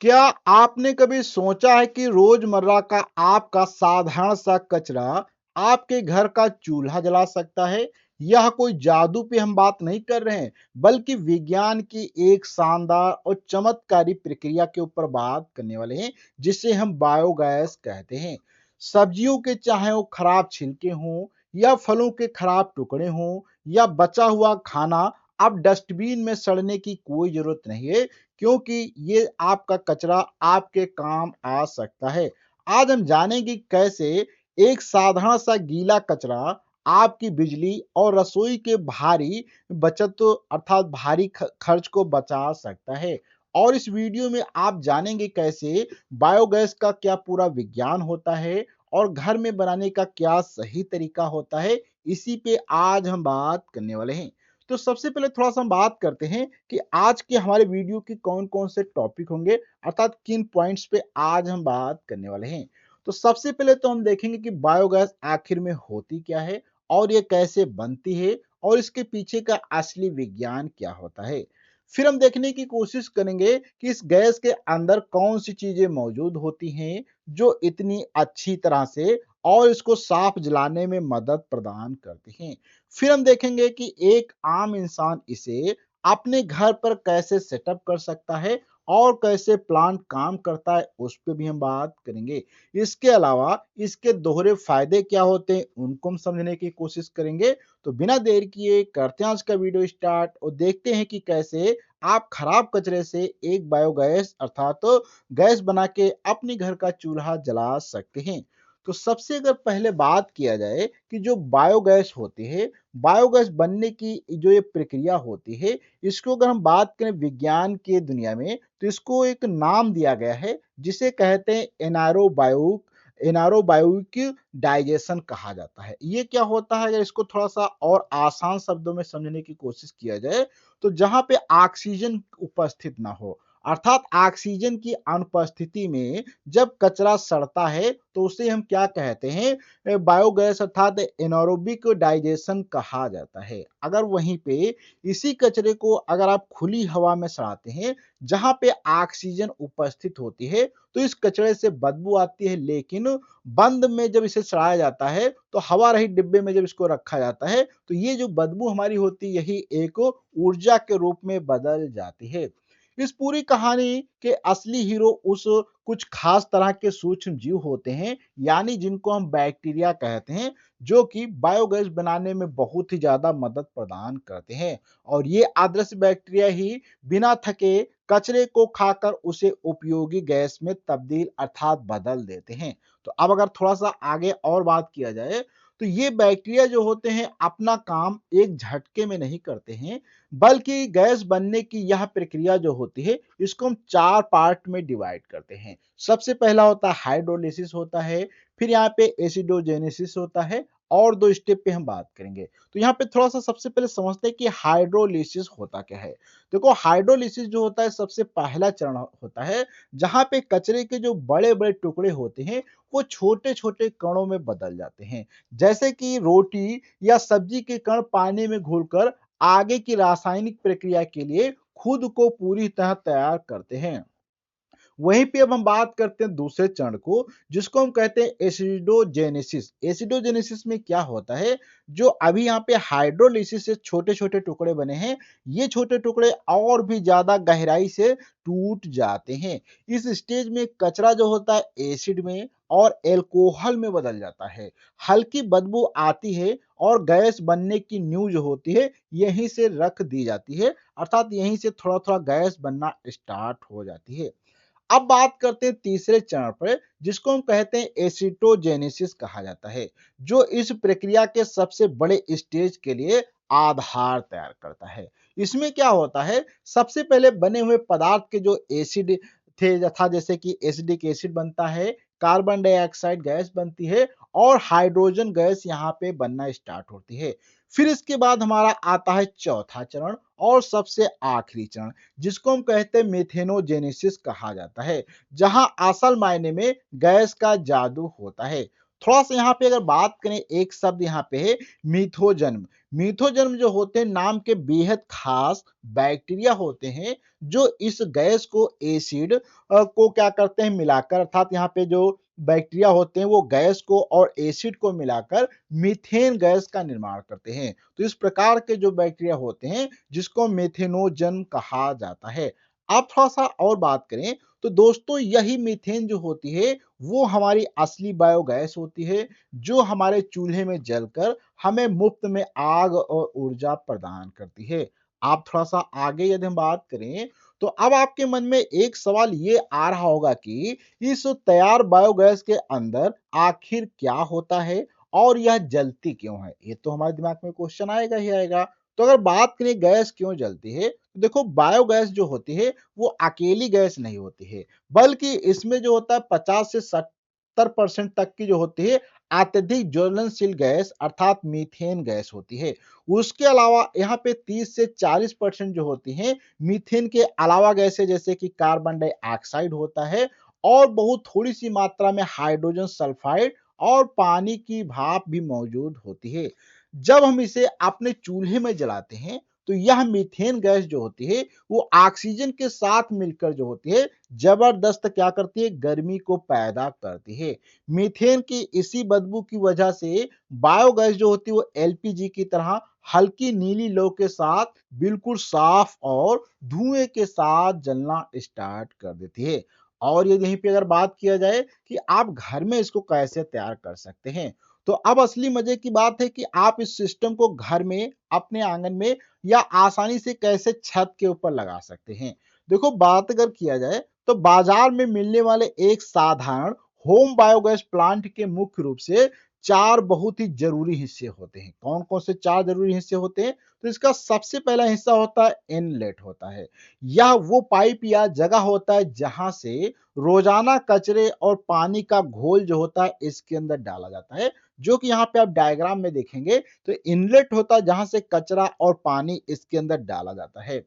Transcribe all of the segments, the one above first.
क्या आपने कभी सोचा है कि रोजमर्रा का आपका साधारण सा कचरा आपके घर का चूल्हा जला सकता है? यह कोई जादू पे हम बात नहीं कर रहे हैं, बल्कि विज्ञान की एक शानदार और चमत्कारी प्रक्रिया के ऊपर बात करने वाले हैं, जिसे हम बायोगैस कहते हैं। सब्जियों के चाहे वो खराब छिलके हों या फलों के खराब टुकड़े हों या बचा हुआ खाना, अब डस्टबिन में सड़ने की कोई जरूरत नहीं है, क्योंकि ये आपका कचरा आपके काम आ सकता है। आज हम जानेंगे कैसे एक साधारण सा गीला कचरा आपकी बिजली और रसोई के भारी बचत अर्थात भारी खर्च को बचा सकता है। और इस वीडियो में आप जानेंगे कैसे बायोगैस का क्या पूरा विज्ञान होता है और घर में बनाने का क्या सही तरीका होता है। इसी पे आज हम बात करने वाले हैं। तो सबसे पहले थोड़ा-सा हम बात करते हैं कि आज के हमारे वीडियो के कौन-कौन से टॉपिक होंगे, अर्थात किन पॉइंट्स पे आज हम बात करने वाले हैं। तो सबसे पहले तो हम देखेंगे कि बायोगैस आखिर में होती क्या है और ये कैसे बनती है और इसके पीछे का असली विज्ञान क्या होता है। फिर हम देखने की कोशिश करेंगे कि इस गैस के अंदर कौन-सी चीज़ें मौजूद होती हैं, जो इतनी अच्छी तरह से और इसको साफ जलाने में मदद प्रदान करती हैं। फिर हम देखेंगे कि एक आम इंसान इसे अपने घर पर कैसे सेटअप कर सकता है और कैसे प्लांट काम करता है, उस पे भी हम बात करेंगे। इसके अलावा इसके दोहरे फायदे क्या होते हैं, उनको हम समझने की कोशिश करेंगे। तो बिना देर किए करते हैं आज का वीडियो स्टार्ट और देखते हैं कि कैसे आप खराब कचरे से एक बायोगैस अर्थात तो गैस बना के अपने घर का चूल्हा जला सकते हैं। तो सबसे अगर पहले बात किया जाए कि जो बायोगैस होती है, बायोगैस बनने की जो ये प्रक्रिया होती है, इसको अगर हम बात करें विज्ञान की दुनिया में, तो इसको एक नाम दिया गया है, जिसे कहते हैं एनारोबाइक डाइजेशन कहा जाता है। ये क्या होता है, अगर इसको थोड़ा-सा और आसान शब्दों में समझने की कोशिश किया जाए, तो जहाँ पे ऑक्सीजन उपस्थित ना हो, अर्थात ऑक्सीजन की अनुपस्थिति में जब कचरा सड़ता है, तो उसे हम क्या कहते हैं, बायोगैस अर्थात एनारोबिक डाइजेशन कहा जाता है। अगर वहीं पे इसी कचरे को अगर आप खुली हवा में सड़ाते हैं, जहाँ पे ऑक्सीजन उपस्थित होती है, तो इस कचरे से बदबू आती है, लेकिन बंद में जब इसे सड़ाया जाता है, तो हवा रहित डिब्बे में जब इसको रखा जाता है, तो ये जो बदबू हमारी होती है, यही एक ऊर्जा के रूप में बदल जाती है। इस पूरी कहानी के असली हीरो उस कुछ खास तरह के सूक्ष्म जीव होते हैं, यानी जिनको हम बैक्टीरिया कहते हैं, जो कि बायोगैस बनाने में बहुत ही ज़्यादा मदद प्रदान करते हैं। और ये आदर्श बैक्टीरिया ही बिना थके कचरे को खाकर उसे उपयोगी गैस में तब्दील अर्थात बदल देते हैं। तो अब अगर थोड़ा-सा आगे और बात किया जाए, तो ये बैक्टीरिया जो होते हैं अपना काम एक झटके में नहीं करते हैं, बल्कि गैस बनने की यह प्रक्रिया जो होती है, इसको हम 4 पार्ट में डिवाइड करते हैं। सबसे पहला होता है हाइड्रोलिसिस होता है, फिर यहाँ पे एसिडोजेनेसिस होता है और 2 स्टेप पे हम बात करेंगे। तो यहाँ पे थोड़ा-सा सबसे पहले समझते हैं कि हाइड्रोलिसिस होता क्या है? देखो, हाइड्रोलिसिस जो होता है सबसे पहला चरण होता है, जहाँ पे कचरे के जो बड़े-बड़े टुकड़े होते हैं, वो छोटे-छोटे कणों में बदल जाते हैं। जैसे कि रोटी या सब्जी के कण पानी में घुलकर आगे की रासायनिक प्रक्रिया के लिए खुद को पूरी तरह तैयार करते हैं। वहीं पे अब हम बात करते हैं दूसरे चरण को, जिसको हम कहते हैं एसिडोजेनेसिस। एसिडोजेनेसिस में क्या होता है, जो अभी यहाँ पे हाइड्रोलिसिस से छोटे-छोटे टुकड़े बने हैं, ये छोटे टुकड़े और भी ज़्यादा गहराई से टूट जाते हैं। इस स्टेज में कचरा जो होता है एसिड में और अल्कोहल में बदल जाता है। हल्की बदबू आती है और गैस बनने की न्यू जो होती है, यहीं से रख दी जाती है, अर्थात यहीं से थोड़ा-थोड़ा गैस बनना स्टार्ट हो जाती है। अब बात करते हैं तीसरे चरण पर, जिसको हम कहते हैं एसिटोजेनेसिस कहा जाता है, जो इस प्रक्रिया के सबसे बड़े स्टेज के लिए आधार तैयार करता है। इसमें क्या होता है, सबसे पहले बने हुए पदार्थ के जो एसिड थे, यथा जैसे कि एसिडिक एसिड बनता है, कार्बन डाइऑक्साइड गैस बनती है और हाइड्रोजन गैस यहाँ पे बनना स्टार्ट होती है। फिर इसके बाद हमारा आता है चौथा चरण और सबसे आखिरी चरण, जिसको हम कहते हैं मेथेनोजेनेसिस कहा जाता है, जहां असल मायने में गैस का जादू होता है। थोड़ा-सा यहाँ पे अगर बात करें, एक शब्द यहाँ पे है मिथोजन्म। मिथोजन्म जो होते हैं नाम के बेहद खास बैक्टीरिया होते हैं, जो इस गैस को एसिड को क्या करते हैं मिलाकर, अर्थात यहाँ पे जो बैक्टीरिया होते हैं वो गैस को और एसिड को मिलाकर मीथेन गैस का निर्माण करते हैं। तो इस प्रकार के जो बैक्टीरिया होते हैं जिसको मेथेनोजन कहा जाता है। अब थोड़ा-सा और बात करें तो दोस्तों यही मीथेन जो होती है वो हमारी असली बायोगैस होती है, जो हमारे चूल्हे में जलकर हमें मुफ्त में आग और ऊर्जा प्रदान करती है। आप थोड़ा-सा आगे यदि हम बात करें, तो अब आपके मन में एक सवाल ये आ रहा होगा कि इस तैयार बायोगैस के अंदर आखिर क्या होता है और यह जलती क्यों है? ये तो हमारे दिमाग में क्वेश्चन आएगा ही आएगा। तो अगर बात करें गैस क्यों जलती है, तो देखो बायोगैस जो होती है वो अकेली गैस नहीं होती है, बल्कि इसमें जो होता है 50 से 70% तक की जो होती है अत्यधिक ज्वलनशील गैस अर्थात मीथेन गैस होती है। उसके अलावा यहाँ पे 30 से 40% जो होती हैं मीथेन के अलावा गैसें जैसे कि कार्बन डाइऑक्साइड होता है और बहुत थोड़ी-सी मात्रा में हाइड्रोजन सल्फाइड और पानी की भाप भी मौजूद होती है। जब हम इसे अपने चूल्हे में जलाते हैं, तो यह मीथेन गैस जो होती है, वो ऑक्सीजन के साथ मिलकर जो होती है, जबरदस्त क्या करती है, गर्मी को पैदा करती है। मीथेन की इसी बदबू की वजह से बायोगैस जो होती है, वो एलपीजी की तरह हल्की नीली लौ के साथ बिल्कुल साफ और धुएँ के साथ जलना स्टार्ट कर देती है। और यदि यहीं पे अगर बात किया जाए कि आप घर में इसको कैसे तैयार कर सकते हैं, तो अब असली मजे की बात है कि आप इस सिस्टम को घर में, अपने आंगन में या आसानी से कैसे छत के ऊपर लगा सकते हैं। देखो बात अगर किया जाए तो बाजार में मिलने वाले एक साधारण होम बायोगैस प्लांट के मुख्य रूप से 4 बहुत ही जरूरी हिस्से होते हैं। कौन-कौन से 4 जरूरी हिस्से होते हैं? तो इसका सबसे पहला हिस्सा होता है इनलेट होता है। यह वो पाइप या जगह होता है जहां से रोजाना कचरे और पानी का घोल जो होता है इसके अंदर डाला जाता है, जो कि यहाँ पे आप डायग्राम में देखेंगे तो इनलेट होता है जहां से कचरा और पानी इसके अंदर डाला जाता है।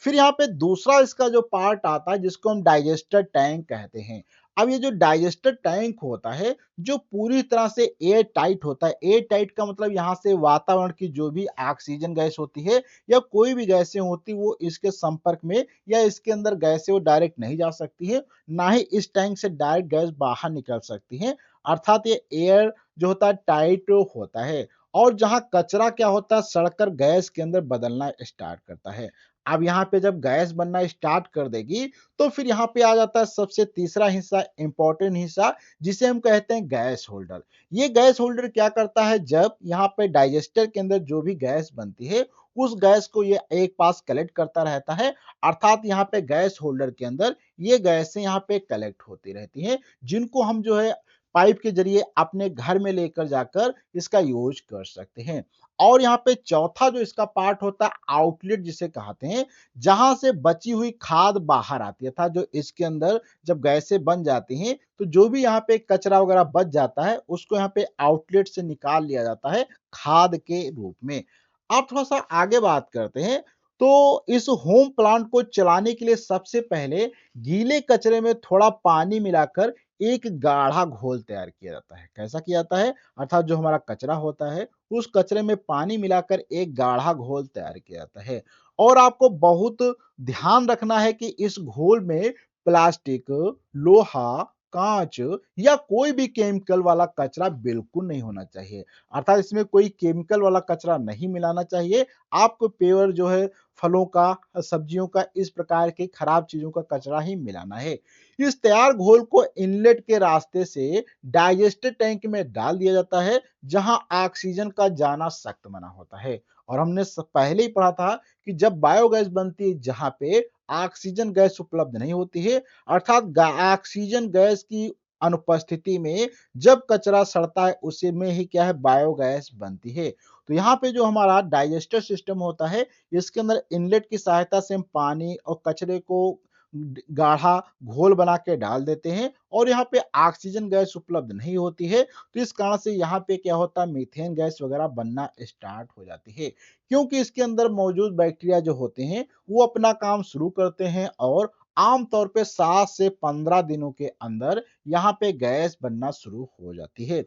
फिर यहाँ पे दूसरा इसका जो पार्ट आता है जिसको हम डाइजेस्टर टैंक कहते हैं। अब ये जो डाइजेस्टर टैंक होता है जो पूरी तरह से एयर टाइट होता है। एयर टाइट का मतलब यहाँ से वातावरण की जो भी ऑक्सीजन गैस होती है या कोई भी गैसें होती वो इसके संपर्क में या इसके अंदर गैसें वो डायरेक्ट नहीं जा सकती है, ना ही इस टैंक से डायरेक्ट गैस बाहर निकल सकती है। अर्थात ये एयर जो होता है टाइट होता है और जहां कचरा क्या होता है सड़कर गैस के अंदर बदलना स्टार्ट करता है। अब यहाँ पे जब गैस बनना स्टार्ट कर देगी तो फिर यहाँ पे आ जाता है सबसे तीसरा हिस्सा, इंपॉर्टेंट हिस्सा, जिसे हम कहते हैं गैस होल्डर। ये गैस होल्डर क्या करता है, जब यहाँ पे डाइजेस्टर के अंदर जो भी गैस बनती है उस गैस को ये एक पास कलेक्ट करता रहता है। अर्थात यहाँ पे गैस होल्डर के अंदर ये गैसें यहाँ पे कलेक्ट होती रहती हैं, जिनको हम जो है पाइप के जरिए अपने घर में लेकर जाकर इसका यूज कर सकते हैं। और यहाँ पे चौथा जो इसका पार्ट होता है आउटलेट जिसे कहते हैं, जहां से बची हुई खाद बाहर आती है, अर्थात जो इसके अंदर जब गैसें बन जाती हैं तो जो भी यहाँ पे कचरा वगैरह बच जाता है उसको यहाँ पे आउटलेट से निकाल लिया जाता है खाद के रूप में। अब थोड़ा सा आगे बात करते हैं, तो इस होम प्लांट को चलाने के लिए सबसे पहले गीले कचरे में थोड़ा पानी मिलाकर एक गाढ़ा घोल तैयार किया जाता है। कैसा किया जाता है, अर्थात जो हमारा कचरा होता है उस कचरे में पानी मिलाकर एक गाढ़ा घोल तैयार किया जाता है। और आपको बहुत ध्यान रखना है कि इस घोल में प्लास्टिक, लोहा, कांच या कोई भी केमिकल वाला कचरा बिल्कुल नहीं होना चाहिए। अर्थात इसमें कोई केमिकल वाला कचरा नहीं मिलाना चाहिए। आपको प्योर जो है फलों का, सब्जियों का, इस प्रकार के खराब चीजों का कचरा ही मिलाना है। इस तैयार घोल को इनलेट के रास्ते से डाइजेस्टर टैंक में डाल दिया जाता है, जहां ऑक्सीजन का जाना सख्त मना होता है। और हमने पहले ही पढ़ा था कि जब बायोगैस बनती है जहां पे ऑक्सीजन गैस उपलब्ध नहीं होती है, अर्थात ऑक्सीजन गैस की अनुपस्थिति में जब कचरा सड़ता है उसी में ही क्या है बायोगैस बनती है। तो यहाँ पे जो हमारा डाइजेस्टर सिस्टम होता है इसके अंदर इनलेट की सहायता से हम पानी और कचरे को गाढ़ा घोल बना के डाल देते हैं और यहाँ पे ऑक्सीजन गैस उपलब्ध नहीं होती है, तो इस कारण से यहाँ पे क्या होता है मीथेन गैस वगैरह बनना स्टार्ट हो जाती है, क्योंकि इसके अंदर मौजूद बैक्टीरिया जो होते हैं वो अपना काम शुरू करते हैं और आमतौर पे 7 से 15 दिनों के अंदर यहाँ पे गैस बनना शुरू हो जाती है।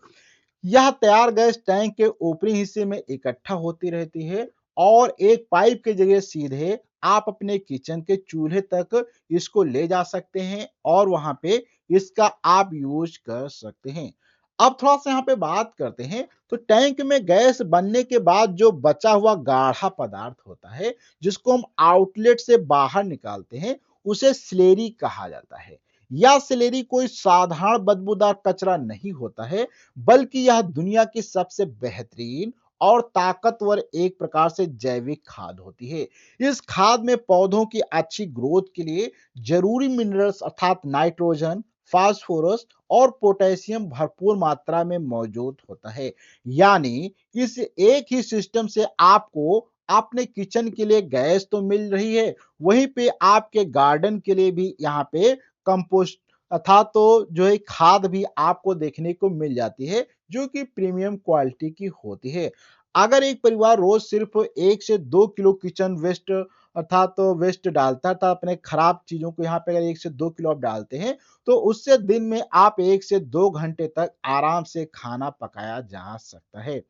यह तैयार गैस टैंक के ऊपरी हिस्से में इकट्ठा होती रहती है और एक पाइप के जरिए सीधे आप अपने किचन के चूल्हे तक इसको ले जा सकते हैं और वहां पे इसका आप यूज कर सकते हैं। अब थोड़ा सा यहाँ पे बात करते हैं, तो टैंक में गैस बनने के बाद जो बचा हुआ गाढ़ा पदार्थ होता है, जिसको हम आउटलेट से बाहर निकालते हैं, उसे स्लेरी कहा जाता है। यह स्लेरी कोई साधारण बदबूदार कचरा नहीं होता है, बल्कि यह दुनिया की सबसे बेहतरीन और ताकतवर एक प्रकार से जैविक खाद होती है। इस खाद में पौधों की अच्छी ग्रोथ के लिए जरूरी मिनरल्स अर्थात नाइट्रोजन, फास्फोरस और पोटेशियम भरपूर मात्रा में मौजूद होता है। यानी इस एक ही सिस्टम से आपको अपने किचन के लिए गैस तो मिल रही है, वहीं पे आपके गार्डन के लिए भी यहाँ पे कंपोस्ट अर्थात तो जो है खाद भी आपको देखने को मिल जाती है, जो कि प्रीमियम क्वालिटी की होती है। अगर एक परिवार रोज सिर्फ 1 से 2 किलो किचन वेस्ट अर्थात तो वेस्ट डालता था, अपने खराब चीज़ों को यहाँ पे अगर 1 से 2 किलो आप डालते हैं, तो उससे दिन में आप 1 से 2 घंटे तक आराम से खाना पकाया जा सकता है।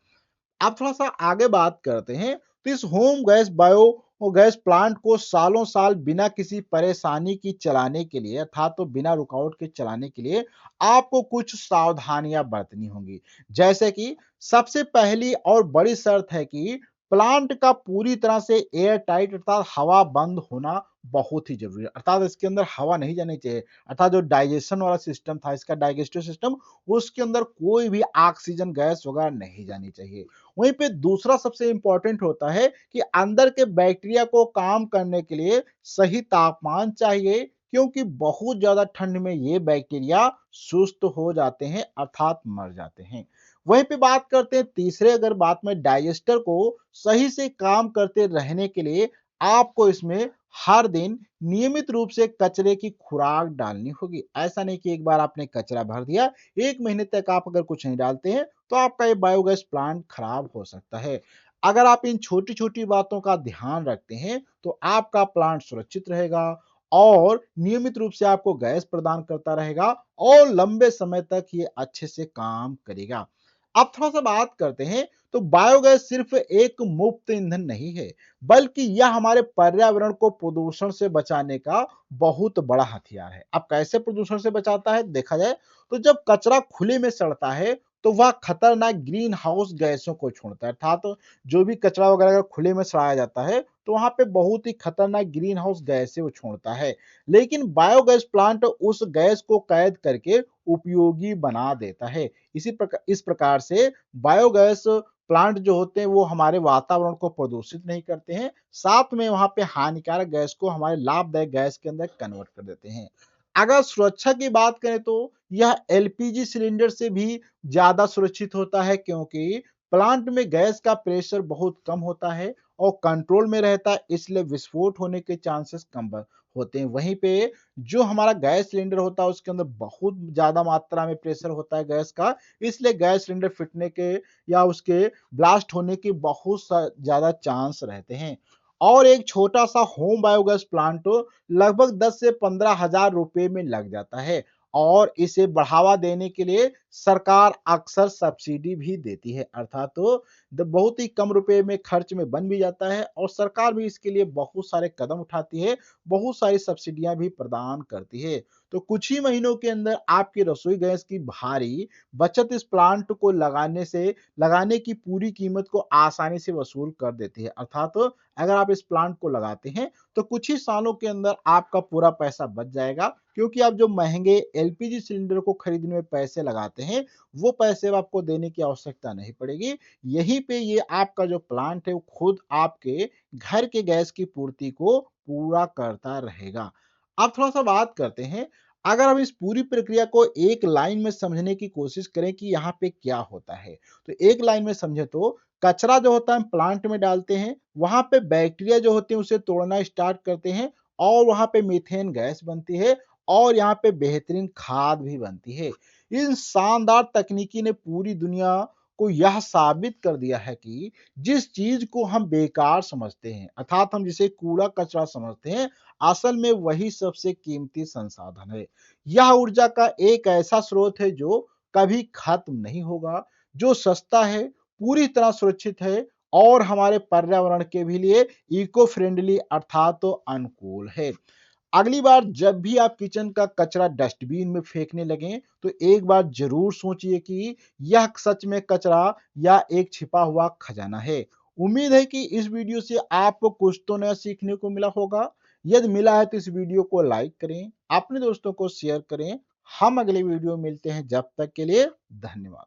अब थोड़ा-सा आगे बात करते हैं, तो इस home gas bio gas plant को सालों-साल बिना किसी परेशानी की चलाने के लिए अर्थात तो बिना रुकावट के चलाने के लिए आपको कुछ सावधानियाँ बरतनी होंगी। जैसे कि सबसे पहली और बड़ी शर्त है कि प्लांट का पूरी तरह से एयर टाइट अर्थात हवा बंद होना बहुत ही ज़रूरी है। अर्थात इसके अंदर हवा नहीं जानी चाहिए। अर्थात जो डाइजेशन वाला सिस्टम था, इसका डाइजेस्टिव सिस्टम, उसके अंदर कोई भी ऑक्सीजन गैस वगैरह नहीं जानी चाहिए। वहीं पे दूसरा सबसे इंपॉर्टेंट होता है कि अंदर के बैक्टीरिया को काम करने के लिए सही तापमान चाहिए, क्योंकि बहुत ज्यादा ठंड में ये बैक्टीरिया सुस्त हो जाते हैं अर्थात मर जाते हैं। वहीं पे बात करते हैं तीसरे अगर बात में डाइजेस्टर को सही से काम करते रहने के लिए आपको इसमें हर दिन नियमित रूप से कचरे की खुराक डालनी होगी। ऐसा नहीं कि एक बार आपने कचरा भर दिया, 1 महीने तक आप अगर कुछ नहीं डालते हैं तो आपका ये बायोगैस प्लांट खराब हो सकता है। अगर आप इन छोटी-छोटी बातों का ध्यान रखते हैं, तो आपका प्लांट सुरक्षित रहेगा और नियमित रूप से आपको गैस प्रदान करता रहेगा और लंबे समय तक ये अच्छे से काम करेगा। अब थोड़ा-सा बात करते हैं, तो बायोगैस सिर्फ एक मुफ्त ईंधन नहीं है, बल्कि यह हमारे पर्यावरण को प्रदूषण से बचाने का बहुत बड़ा हथियार है। अब कैसे प्रदूषण से बचाता है देखा जाए, तो जब कचरा खुले में सड़ता है, तो वह खतरनाक ग्रीन हाउस गैसों को छोड़ता है। अर्थात जो भी कचरा वगैरह अगर खुले में सड़ाया जाता है, तो वहाँ पे बहुत ही खतरनाक ग्रीन हाउस गैसें वो छोड़ता है। लेकिन बायोगैस प्लांट उस गैस को कैद करके उपयोगी बना देता है। इस प्रकार से बायोगैस प्लांट जो होते हैं वो हमारे वातावरण को प्रदूषित नहीं करते हैं, साथ में वहाँ पे हानिकारक गैस को हमारे लाभदायक गैस के अंदर कन्वर्ट कर देते हैं। अगर सुरक्षा की बात करें तो यह एलपीजी सिलेंडर से भी ज़्यादा सुरक्षित होता है, क्योंकि प्लांट में गैस का प्रेशर बहुत कम होता है और कंट्रोल में रहता है, इसलिए विस्फोट होने के चांसेस कम होते हैं। वहीं पे जो हमारा गैस सिलेंडर होता है उसके अंदर बहुत ज़्यादा मात्रा में प्रेशर होता है गैस का, इसलिए गैस सिलेंडर फटने के या उसके ब्लास्ट होने के बहुत ज़्यादा चांस रहते हैं। और एक छोटा-सा होम बायोगैस प्लांट लगभग 10 से 15,000 रुपए में लग जाता है और इसे बढ़ावा देने के लिए सरकार अक्सर सब्सिडी भी देती है। अर्थात तो बहुत ही कम रुपए में खर्च में बन भी जाता है और सरकार भी इसके लिए बहुत सारे कदम उठाती है, बहुत सारी सब्सिडियाँ भी प्रदान करती है। तो कुछ ही महीनों के अंदर आपकी रसोई गैस की भारी बचत इस प्लांट को लगाने की पूरी कीमत को आसानी से वसूल कर देती है। अर्थात अगर आप इस प्लांट को लगाते हैं, तो कुछ ही सालों के अंदर आपका पूरा पैसा बच जाएगा, क्योंकि आप जो महँगे एलपीजी सिलेंडर को खरीदने में पैसे लगाते हैं, वो पैसे अब आपको देने की आवश्यकता नहीं पड़ेगी। यहीं पे ये आपका जो प्लांट है, वो खुद आपके घर के गैस की पूर्ति को पूरा करता रहेगा। अब थोड़ा-सा बात करते हैं, अगर हम इस पूरी प्रक्रिया को एक लाइन में समझने की कोशिश करें कि यहाँ पे क्या होता है, तो एक लाइन में समझे तो कचरा जो होता है हम प्लांट में डालते हैं, वहाँ पे बैक्टीरिया जो होते हैं उसे तोड़ना स्टार्ट करते हैं और वहाँ पे मीथेन गैस बनती है और यहाँ पे बेहतरीन खाद भी बनती है। इन शानदार तकनीकी ने पूरी दुनिया को यह साबित कर दिया है कि जिस चीज को हम बेकार समझते हैं अर्थात हम जिसे कूड़ा कचरा समझते हैं, असल में वही सबसे कीमती संसाधन है। यह ऊर्जा का एक ऐसा स्रोत है जो कभी खत्म नहीं होगा, जो सस्ता है, पूरी तरह सुरक्षित है और हमारे पर्यावरण के भी लिए इको फ्रेंडली अर्थात तो अनुकूल है। अगली बार जब भी आप किचन का कचरा डस्टबिन में फेंकने लगें, तो एक बात जरूर सोचिए कि यह सच में कचरा या एक छिपा हुआ खजाना है। उम्मीद है कि इस वीडियो से आपको कुछ तो नया सीखने को मिला होगा। यदि मिला है तो इस वीडियो को लाइक करें, अपने दोस्तों को शेयर करें। हम अगले वीडियो में मिलते हैं, जब तक के लिए धन्यवाद।